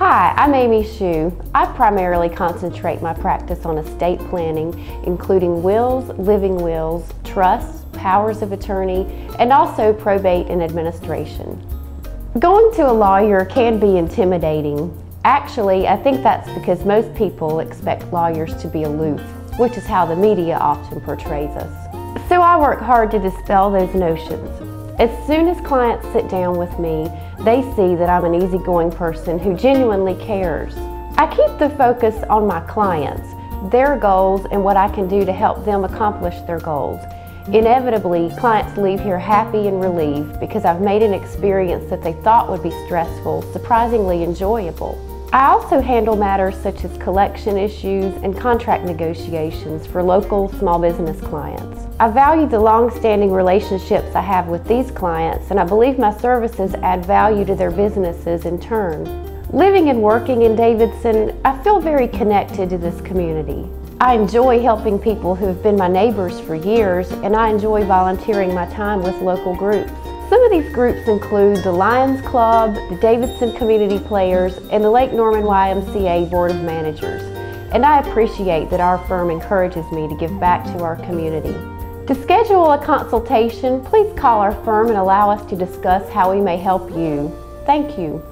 Hi, I'm Amy Shue. I primarily concentrate my practice on estate planning, including wills, living wills, trusts, powers of attorney, and also probate and administration. Going to a lawyer can be intimidating. Actually, I think that's because most people expect lawyers to be aloof, which is how the media often portrays us. So I work hard to dispel those notions. As soon as clients sit down with me, they see that I'm an easygoing person who genuinely cares. I keep the focus on my clients, their goals, and what I can do to help them accomplish their goals. Inevitably, clients leave here happy and relieved because I've made an experience that they thought would be stressful surprisingly enjoyable. I also handle matters such as collection issues and contract negotiations for local small business clients. I value the long-standing relationships I have with these clients, and I believe my services add value to their businesses in turn. Living and working in Davidson, I feel very connected to this community. I enjoy helping people who have been my neighbors for years, and I enjoy volunteering my time with local groups. Some of these groups include the Lions Club, the Davidson Community Players, and the Lake Norman YMCA Board of Managers. And I appreciate that our firm encourages me to give back to our community. To schedule a consultation, please call our firm and allow us to discuss how we may help you. Thank you.